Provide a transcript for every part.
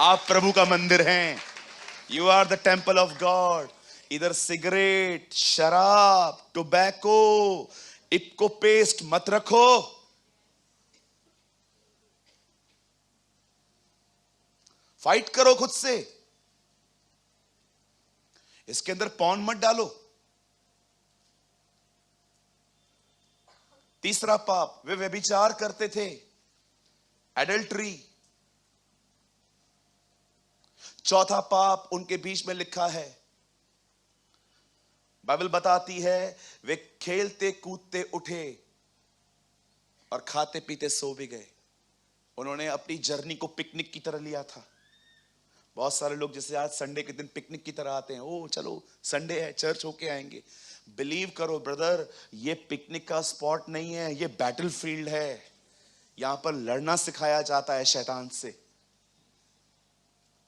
आप प्रभु का मंदिर हैं। You are the temple of God. इधर सिगरेट, शराब, टोबैको, इपको पेस्ट मत रखो। फाइट करो खुद से। इसके अंदर पॉर्न मत डालो। तीसरा पाप, वे व्यभिचार करते थे, एडल्ट्री। चौथा पाप उनके बीच में लिखा है, बाइबल बताती है वे खेलते कूदते उठे और खाते पीते सो भी गए। उन्होंने अपनी जर्नी को पिकनिक की तरह लिया था। बहुत सारे लोग जैसे आज संडे के दिन पिकनिक की तरह आते हैं, ओ चलो संडे है चर्च होके आएंगे। बिलीव करो ब्रदर, ये पिकनिक का स्पॉट नहीं है, ये बैटलफील्ड है। यहां पर लड़ना सिखाया जाता है शैतान से।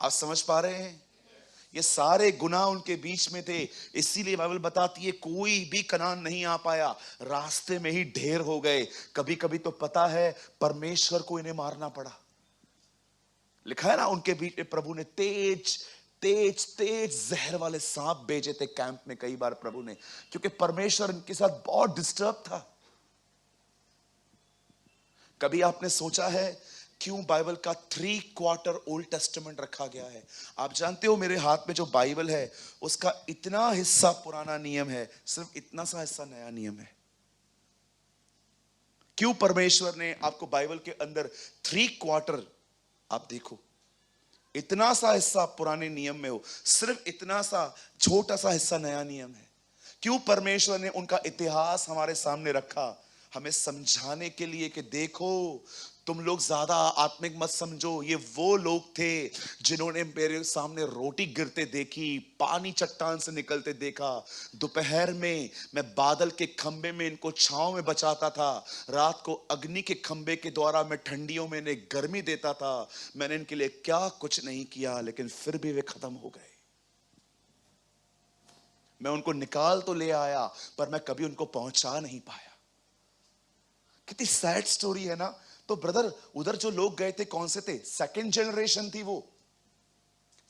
आप समझ पा रहे हैं? ये सारे गुनाह उनके बीच में थे। इसीलिए बाइबल बताती है कोई भी कनान नहीं आ पाया, रास्ते में ही ढेर हो गए। कभी कभी तो पता है परमेश्वर को इन्हें मारना पड़ा। लिखा है ना, उनके बीच में प्रभु ने तेज तेज तेज जहर वाले सांप भेजे थे कैंप में कई बार प्रभु ने, क्योंकि परमेश्वर इनके साथ बहुत डिस्टर्ब था। कभी आपने सोचा है क्यों बाइबल का 3/4 ओल्ड टेस्टामेंट रखा गया है? आप जानते हो मेरे हाथ में जो बाइबल है उसका इतना हिस्सा पुराना नियम है, सिर्फ इतना सा हिस्सा नया नियम है। क्यों परमेश्वर ने आपको बाइबल के अंदर 3/4, आप देखो इतना सा हिस्सा पुराने नियम में हो, सिर्फ इतना सा छोटा सा हिस्सा नया नियम है। क्यों परमेश्वर ने उनका इतिहास हमारे सामने रखा? हमें समझाने के लिए कि देखो तुम लोग ज्यादा आत्मिक मत समझो। ये वो लोग थे जिन्होंने मेरे सामने रोटी गिरते देखी, पानी चट्टान से निकलते देखा। दोपहर में मैं बादल के खंबे में इनको छांव में बचाता था, रात को अग्नि के खंबे के द्वारा मैं ठंडियों में इन्हें गर्मी देता था। मैंने इनके लिए क्या कुछ नहीं किया, लेकिन फिर भी वे खत्म हो गए। मैं उनको निकाल तो ले आया, पर मैं कभी उनको पहुंचा नहीं पाया। कितनी सैड स्टोरी है ना। तो ब्रदर उधर जो लोग गए थे कौन से थे? सेकंड जनरेशन थी वो,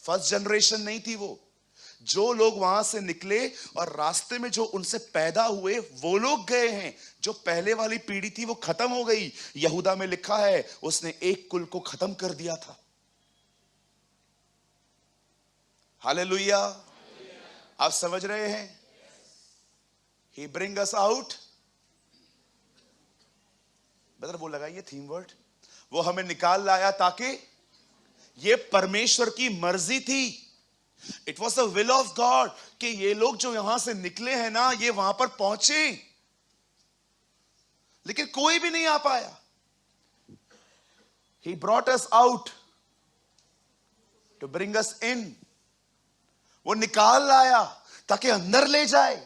फर्स्ट जनरेशन नहीं थी वो। जो लोग वहां से निकले और रास्ते में जो उनसे पैदा हुए वो लोग गए हैं। जो पहले वाली पीढ़ी थी वो खत्म हो गई। यहूदा में लिखा है उसने एक कुल को खत्म कर दिया था। हालेलुया। आप समझ रहे हैं? He bring us out। Brother वो लगाइए थीम वर्ड, वो हमें निकाल लाया ताकि ये परमेश्वर की मर्जी थी। It was the will of God कि ये लोग जो यहां से निकले हैं ना, ये वहां पर पहुंचे, लेकिन कोई भी नहीं आ पाया। He brought us out to bring us in। वो निकाल लाया ताकि अंदर ले जाए।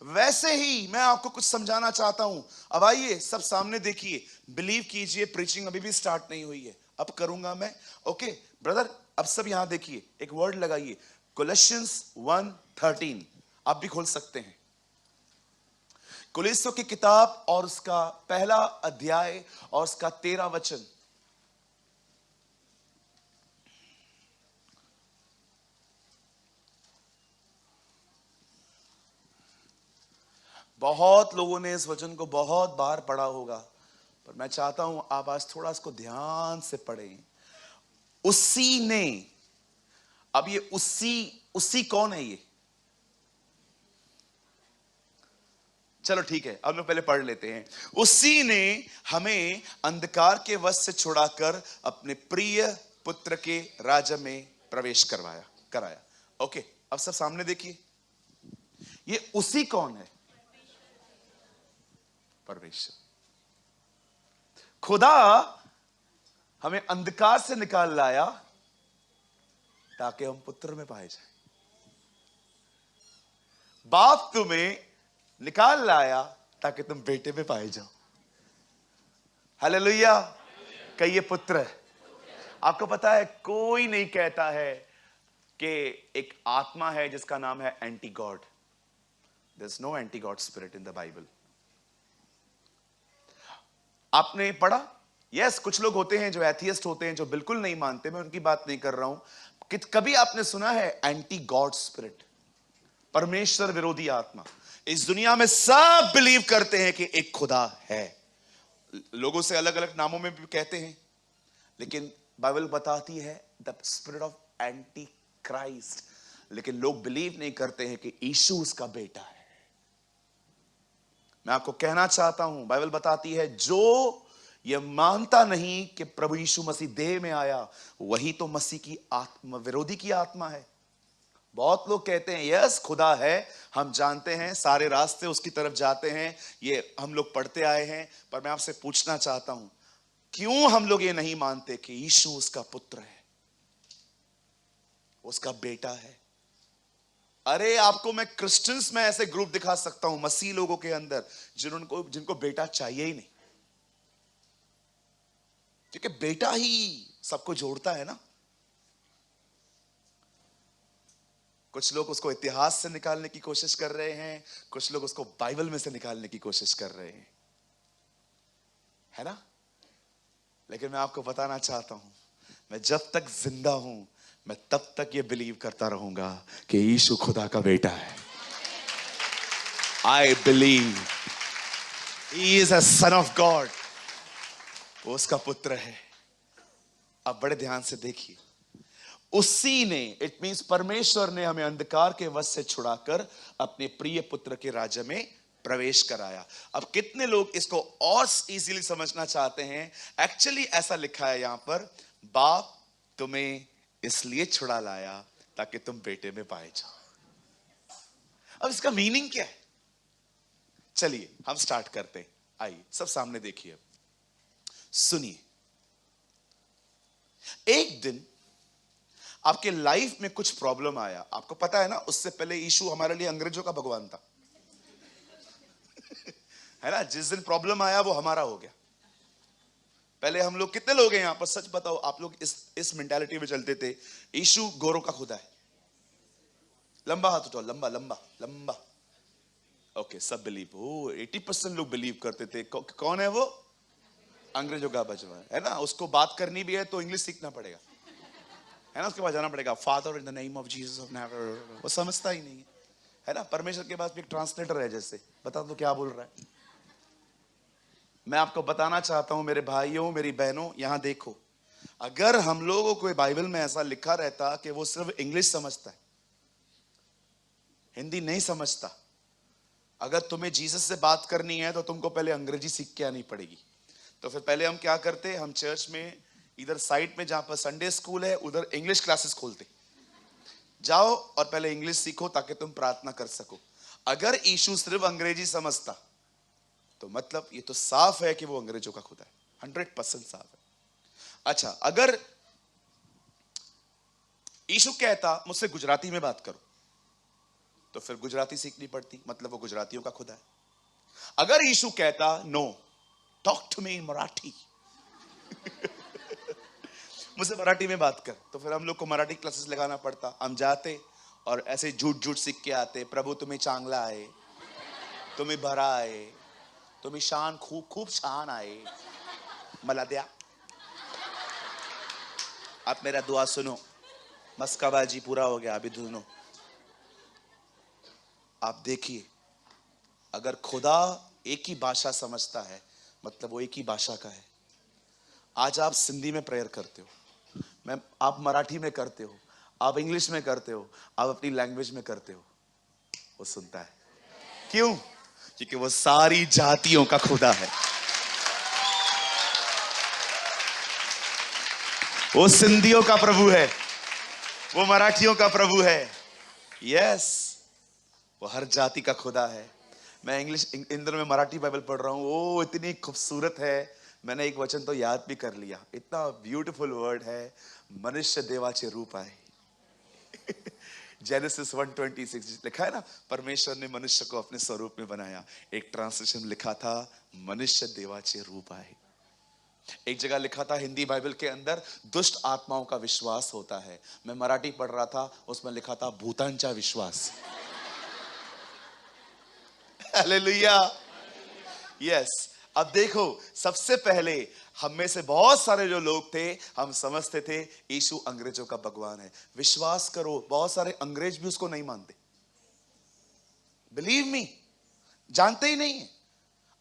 वैसे ही मैं आपको कुछ समझाना चाहता हूं। अब आइए सब सामने देखिए, बिलीव कीजिए प्रीचिंग अभी भी स्टार्ट नहीं हुई है, अब करूंगा मैं। ओके ब्रदर, अब सब यहां देखिए, एक वर्ड लगाइए, कोलोसियंस 1:13। आप भी खोल सकते हैं कुलिस्सों की किताब और उसका पहला अध्याय और उसका 13 वचन। बहुत लोगों ने इस वचन को बहुत बार पढ़ा होगा, पर मैं चाहता हूं आप आज थोड़ा इसको ध्यान से पढ़ें। उसी ने, अब ये उसी कौन है ये? चलो ठीक है, अब लोग पहले पढ़ लेते हैं। उसी ने हमें अंधकार के वश से छुड़ाकर अपने प्रिय पुत्र के राज्य में प्रवेश कराया। ओके, अब सब सामने देखिए, ये उसी कौन है? परमेश्वर। खुदा हमें अंधकार से निकाल लाया ताकि हम पुत्र में पाए जाएं। बाप तुम्हें निकाल लाया ताकि तुम बेटे में पाए जाओ। हालेलुया। कहिए पुत्र है। आपको पता है कोई नहीं कहता है कि एक आत्मा है जिसका नाम है anti God. There is no anti God spirit in the Bible. आपने पढ़ा यस, कुछ लोग होते हैं जो एथियस्ट होते हैं, जो बिल्कुल नहीं मानते, मैं उनकी बात नहीं कर रहा हूं कि कभी आपने सुना है एंटी गॉड स्पिरिट, परमेश्वर विरोधी आत्मा? इस दुनिया में सब बिलीव करते हैं कि एक खुदा है, लोगों से अलग अलग नामों में भी कहते हैं, लेकिन बाइबल बताती है the spirit of anti Christ. लेकिन लोग बिलीव नहीं करते हैं कि यीशु उसका बेटा है। मैं आपको कहना चाहता हूं, बाइबल बताती है जो यह मानता नहीं कि प्रभु यीशु मसीह देह में आया, वही तो मसीह की आत्मा, विरोधी की आत्मा है। बहुत लोग कहते हैं यस खुदा है, हम जानते हैं, सारे रास्ते उसकी तरफ जाते हैं, ये हम लोग पढ़ते आए हैं, पर मैं आपसे पूछना चाहता हूं, क्यों हम लोग ये नहीं मानते कि यीशु उसका पुत्र है, उसका बेटा है? अरे आपको मैं क्रिश्चियंस में ऐसे ग्रुप दिखा सकता हूं, मसीह लोगों के अंदर, जिनको बेटा चाहिए ही नहीं, क्योंकि बेटा ही सबको जोड़ता है ना। कुछ लोग उसको इतिहास से निकालने की कोशिश कर रहे हैं, कुछ लोग उसको बाइबल में से निकालने की कोशिश कर रहे हैं, है ना? लेकिन मैं आपको बताना चाहता हूं, मैं जब तक जिंदा हूं, मैं तब तक ये बिलीव करता रहूंगा कि यीशु खुदा का बेटा है। I believe he is a son of God, वो उसका पुत्र है। अब बड़े ध्यान से देखिए, उसी ने, इट मींस परमेश्वर ने हमें अंधकार के वश से छुड़ाकर अपने प्रिय पुत्र के राज्य में प्रवेश कराया। अब कितने लोग इसको और इजीली समझना चाहते हैं? एक्चुअली ऐसा लिखा है यहां पर, बाप तुम्हें इसलिए छुड़ा लाया ताकि तुम बेटे में पाए जाओ। अब इसका मीनिंग क्या है? चलिए हम स्टार्ट करते हैं। आइए सब सामने देखिए, सुनिए। एक दिन आपके लाइफ में कुछ प्रॉब्लम आया, आपको पता है ना, उससे पहले यीशु हमारे लिए अंग्रेजों का भगवान था है ना? जिस दिन प्रॉब्लम आया वो हमारा हो गया। पहले हम लोग, कितने लोग हैं यहां पर, सच बताओ, आप लोग इस मेंटालिटी में चलते थे यीशु गोरों का खुदा है? लंबा हाथ उठाओ, लंबा लंबा लंबा। ओके, सब बिलीव, ओ 80% लोग बिलीव करते थे। कौन है वो? अंग्रेजों का बचवा है ना? उसको बात करनी भी है तो इंग्लिश सीखना पड़ेगा, है ना? उसके पास जाना पड़ेगा, father in the name of Jesus of Nazareth. वो समझता ही नहीं है ना? परमेश्वर के पास भी एक ट्रांसलेटर है, जैसे बता दो क्या बोल रहा है। मैं आपको बताना चाहता हूं मेरे भाइयों, मेरी बहनों, यहां देखो, अगर हम लोगों को बाइबल में ऐसा लिखा रहता कि वो सिर्फ इंग्लिश समझता है, हिंदी नहीं समझता, अगर तुम्हें जीसस से बात करनी है तो तुमको पहले अंग्रेजी सीख के आनी पड़ेगी। तो फिर पहले हम क्या करते, हम चर्च में इधर साइड में जहां पर संडे स्कूल है उधर इंग्लिश क्लासेस खोलते, जाओ और पहले इंग्लिश सीखो ताकि तुम प्रार्थना कर सको। अगर यीशु सिर्फ अंग्रेजी समझता तो मतलब ये तो साफ है कि वो अंग्रेजों का खुदा है, 100% साफ है। अच्छा, अगर यीशु कहता मुझसे गुजराती में बात करो, तो फिर गुजराती सीखनी पड़ती, मतलब वो गुजरातियों का खुदा है। अगर यीशु कहता नो, टॉक टू मी इन मराठी मुझसे मराठी में बात कर, तो फिर हम लोग को मराठी क्लासेस लगाना पड़ता। हम जाते और ऐसे झूठ झूठ सीख के आते, प्रभु तुम्हें चांगला आहे, तुम्हें भरा आहे, तुम्हें शान खूब खूब शान आए, मला द्या, आप मेरा दुआ सुनो, मस्काबाजी पूरा हो गया, अभी सुनो। आप देखिए, अगर खुदा एक ही भाषा समझता है मतलब वो एक ही भाषा का है। आज आप सिंधी में प्रेयर करते हो, आप मराठी में करते हो, आप इंग्लिश में करते हो, आप अपनी लैंग्वेज में करते हो, वो सुनता है। क्यों? क्योंकि वो सारी जातियों का खुदा है। वो सिंधियों का प्रभु है, वो मराठियों का प्रभु है, यस, वो हर जाति का खुदा है। मैं इंग्लिश इन दिनों में मराठी बाइबल पढ़ रहा हूं, वो इतनी खूबसूरत है, मैंने एक वचन तो याद भी कर लिया, इतना ब्यूटीफुल वर्ड है, मनुष्य देवाचे रूप आए जेनेसिस 1:26 लिखा है ना, परमेश्वर ने मनुष्य को अपने स्वरूप में बनाया। एक ट्रांसलेशन लिखा था मनुष्य देवाचे रूप आए। एक जगह लिखा था हिंदी बाइबल के अंदर, दुष्ट आत्माओं का विश्वास होता है। मैं मराठी पढ़ रहा था, उसमें लिखा था भूतांचा विश्वास हालेलुया, यस। अब देखो, सबसे पहले हम में से बहुत सारे जो लोग थे, हम समझते थे यीशु अंग्रेजों का भगवान है। विश्वास करो, बहुत सारे अंग्रेज भी उसको नहीं मानते। बिलीव मी, जानते ही नहीं है।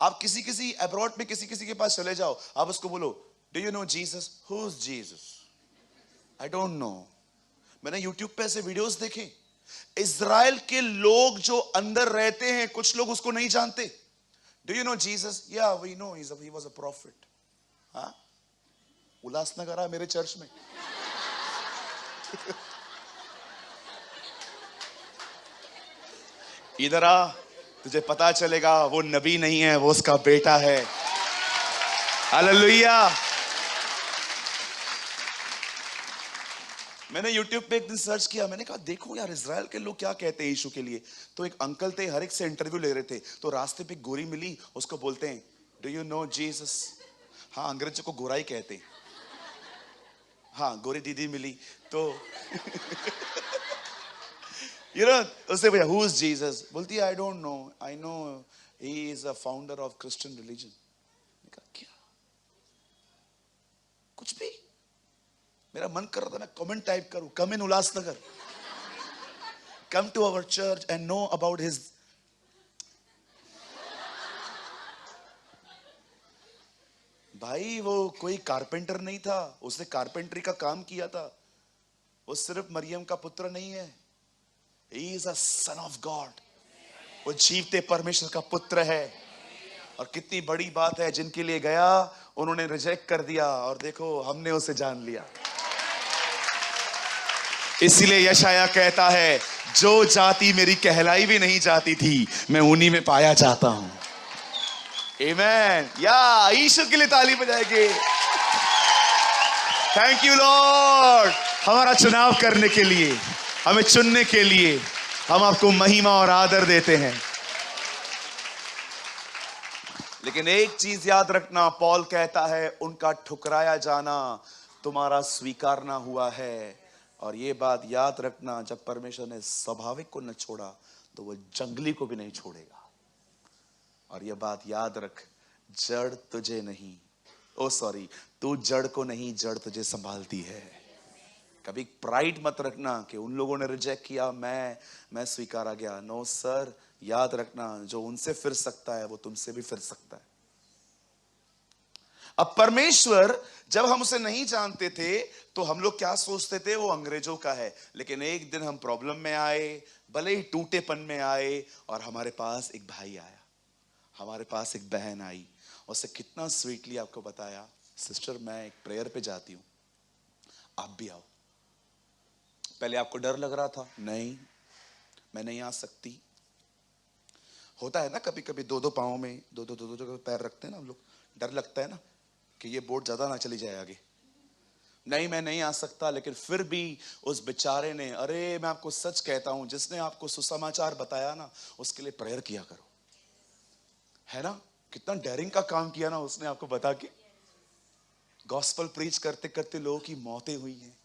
आप किसी किसी अब्रॉड में किसी किसी के पास चले जाओ, आप उसको बोलो, do you know Jesus? Who is Jesus? I don't know. मैंने यूट्यूब पे ऐसे वीडियोस देखे, इजराइल के लोग जो अंदर रहते हैं, कुछ लोग उसको नहीं जानते। Do you know Jesus? या we know he was a prophet. हाँ, उल्लासनगर आ मेरे चर्च में। इधर आ, तुझे पता चलेगा वो नबी नहीं है, वो उसका बेटा है। हालेलुया। मैंने YouTube पे एक दिन सर्च किया, मैंने कहा देखो यार इजराइल के लोग क्या कहते हैं यीशु के लिए। तो एक अंकल थे, हर एक से इंटरव्यू ले रहे थे। तो रास्ते पे गोरी मिली, उसको बोलते हैं, डू यू नो जीसस? हाँ, अंग्रेजों को गोरा ही कहते हैं। हाँ, गोरी दीदी मिली तो यू नो, उससे भैया हु इज जीसस? बोलती है I don't know, I know he is a founder of Christian religion. क्या कुछ भी। मेरा मन कर रहा था मैं कमेंट टाइप करूं, come in Ulhasnagar, come to our church and know about his. भाई वो कोई कारपेंटर नहीं था, उसने कारपेंटरी का काम किया था। वो सिर्फ मरियम का पुत्र नहीं है, he is a son of God. वो जीवते परमेश्वर का पुत्र है। और कितनी बड़ी बात है, जिनके लिए गया उन्होंने रिजेक्ट कर दिया, और देखो हमने उसे जान लिया। इसीलिए यशाया कहता है, जो जाति मेरी कहलाई भी नहीं जाती थी, मैं उन्हीं में पाया जाता हूं। आमेन। या ईश्वर के लिए ताली बजाएंगे। थैंक यू लॉर्ड, हमारा चुनाव करने के लिए, हमें चुनने के लिए। हम आपको महिमा और आदर देते हैं। लेकिन एक चीज याद रखना, पॉल कहता है उनका ठुकराया जाना तुम्हारा स्वीकारना हुआ है। और ये बात याद रखना, जब परमेश्वर ने स्वाभाविक को न छोड़ा तो वो जंगली को भी नहीं छोड़ेगा। और ये बात याद रख, जड़ तुझे नहीं, ओ सॉरी, तू जड़ को नहीं, जड़ तुझे संभालती है। कभी प्राइड मत रखना कि उन लोगों ने रिजेक्ट किया, मैं स्वीकारा गया। नो सर, याद रखना, जो उनसे फिर सकता है वो तुमसे भी फिर सकता है। अब परमेश्वर, जब हम उसे नहीं जानते थे तो हम लोग क्या सोचते थे, वो अंग्रेजों का है। लेकिन एक दिन हम प्रॉब्लम में आए, भले ही टूटेपन में आए, और हमारे पास एक भाई आया, हमारे पास एक बहन आई। उससे कितना स्वीटली आपको बताया, सिस्टर मैं एक प्रेयर पे जाती हूं, आप भी आओ। पहले आपको डर लग रहा था, नहीं मैं नहीं आ सकती। होता है ना कभी कभी, दो दो पाँव में दो दो जगह पैर रखते हैं ना हम लोग, डर लगता है ना कि ये बोट ज्यादा ना चली जाए आगे। नहीं मैं नहीं आ सकता। लेकिन फिर भी उस बेचारे ने, अरे मैं आपको सच कहता हूं, जिसने आपको सुसमाचार बताया ना, उसके लिए प्रेयर किया करो। है ना, कितना डेयरिंग का काम किया ना उसने आपको बता के। गॉस्पेल प्रीच करते करते लोगों की मौतें हुई हैं,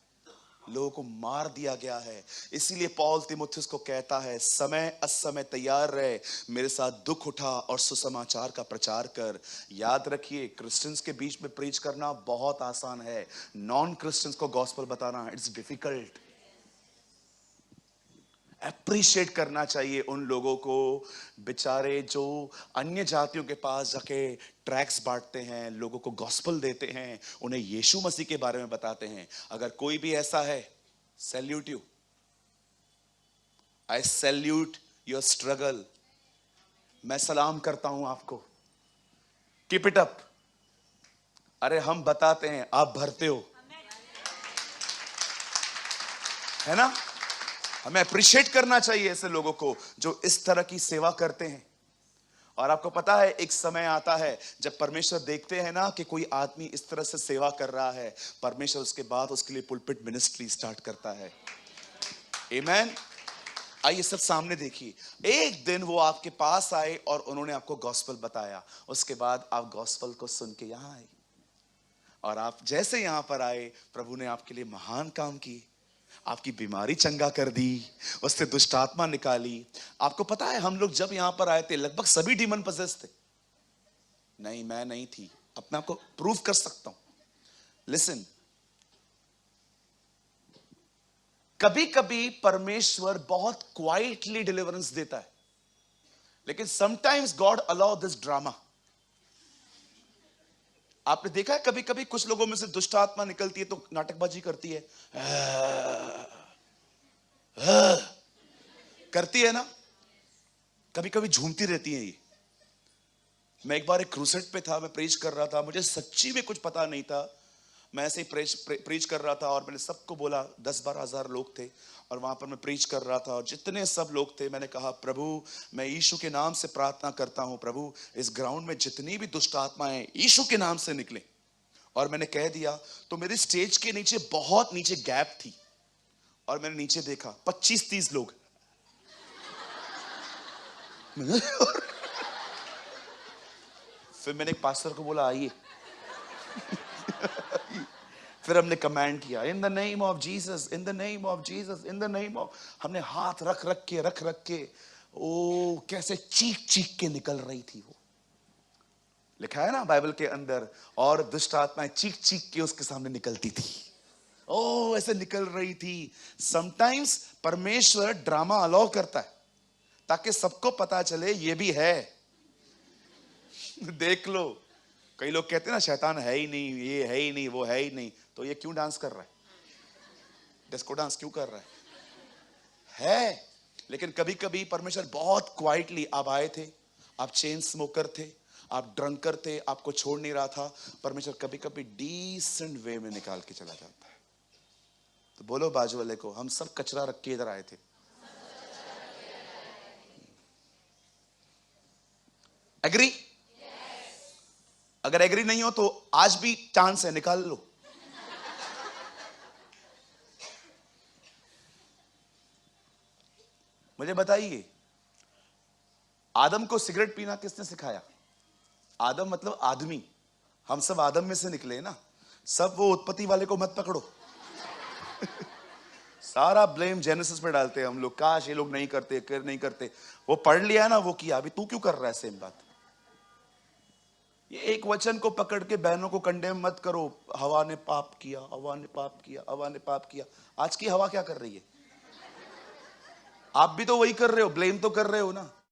लोगों को मार दिया गया है। इसीलिए पौल तीमुथियुस को कहता है, समय असमय तैयार रहे, मेरे साथ दुख उठा और सुसमाचार का प्रचार कर। याद रखिए, क्रिश्चियंस के बीच में प्रीच करना बहुत आसान है, नॉन क्रिश्चियंस को गॉस्पेल बताना इट्स डिफिकल्ट। अप्रिशिएट करना चाहिए उन लोगों को, बेचारे जो अन्य जातियों के पास जाके ट्रैक्स बांटते हैं, लोगों को गॉस्पेल देते हैं, उन्हें यीशु मसीह के बारे में बताते हैं। अगर कोई भी ऐसा है, salute you, I salute your struggle. मैं सलाम करता हूं आपको, कीप इट अप। अरे हम बताते हैं, आप भरते हो, है ना। हमें अप्रिशिएट करना चाहिए ऐसे लोगों को जो इस तरह की सेवा करते हैं। और आपको पता है, एक समय आता है जब परमेश्वर देखते हैं ना कि कोई आदमी इस तरह से सेवा कर रहा है, परमेश्वर उसके बाद उसके लिए पुलपिट मिनिस्ट्री स्टार्ट करता है। आमेन। आइए सब सामने देखिए, एक दिन वो आपके पास आए और उन्होंने आपको गॉस्पेल बताया। उसके बाद आप गॉस्पेल को सुन के यहां आए, और आप जैसे यहां पर आए, प्रभु ने आपके लिए महान काम किए। आपकी बीमारी चंगा कर दी, उससे दुष्ट आत्मा निकाली। आपको पता है, हम लोग जब यहां पर आए थे, लगभग सभी डीमन पजेस थे। नहीं, मैं नहीं थी, अपने आप को प्रूव कर सकता हूं। लिसन, कभी कभी परमेश्वर बहुत क्वाइटली डिलीवरेंस देता है, लेकिन sometimes God allow this drama. आपने देखा है कभी कभी कुछ लोगों में से दुष्ट आत्मा निकलती है तो नाटकबाजी करती है, करती है ना, कभी कभी झूमती रहती है ये। मैं एक बार एक क्रूसेड पे था, मैं प्रीच कर रहा था, मुझे सच्ची में कुछ पता नहीं था, मैं ऐसे ही प्रीच कर रहा था और मैंने सबको बोला, 10-12 हजार लोग थे और वहां पर मैं प्रीच कर रहा था और जितने सब लोग थे, मैंने कहा प्रभु मैं यीशु के नाम से प्रार्थना करता हूं, प्रभु इस ग्राउंड में जितनी भी दुष्ट आत्माएं यीशु के नाम से निकले। और मैंने कह दिया तो मेरी स्टेज के नीचे बहुत नीचे गैप थी और मैंने नीचे देखा 25-30 लोग। फिर मैंने एक पास्टर को बोला आइए। फिर हमने कमांड किया, in the name of Jesus, in the name of Jesus, in the name of. हमने हाथ रख के ओ कैसे चीख चीख के निकल रही थी वो। लिखा है ना बाइबल के अंदर, और दुष्ट आत्माएं चीख चीख के उसके सामने निकलती थी, ओ ऐसे निकल रही थी। समटाइम्स परमेश्वर ड्रामा अलाउ करता है ताकि सबको पता चले ये भी है। देख लो, कई लोग कहते हैं ना शैतान है ही नहीं, ये है ही नहीं, वो है ही नहीं, तो ये क्यों डांस कर रहा है, डिस्को डांस क्यों कर रहा है? लेकिन कभी कभी परमेश्वर बहुत क्वाइटली, आप आए थे, आप चेन स्मोकर थे, आप ड्रंकर थे, आपको छोड़ नहीं रहा था, परमेश्वर कभी कभी डिसेंट वे में निकाल के चला जाता है। तो बोलो बाजू वाले को, हम सब कचरा रख के इधर आए थे। एग्री? अगर एग्री नहीं हो तो आज भी चांस है, निकाल लो। मुझे बताइए, आदम को सिगरेट पीना किसने सिखाया? आदम मतलब आदमी, हम सब आदम में से निकले ना, सब वो उत्पत्ति वाले को मत पकड़ो। सारा ब्लेम जेनेसिस पे डालते हैं हम लोग, काश ये लोग नहीं करते, कर नहीं करते, वो पढ़ लिया ना, वो किया, अभी तू क्यों कर रहा है सेम बात? ये एक वचन को पकड़ के बहनों को कंडेम मत करो, हवा ने पाप किया, हवा ने पाप किया, हवा ने पाप किया। आज की हवा क्या कर रही है? आप भी तो वही कर रहे हो, ब्लेम तो कर रहे हो ना।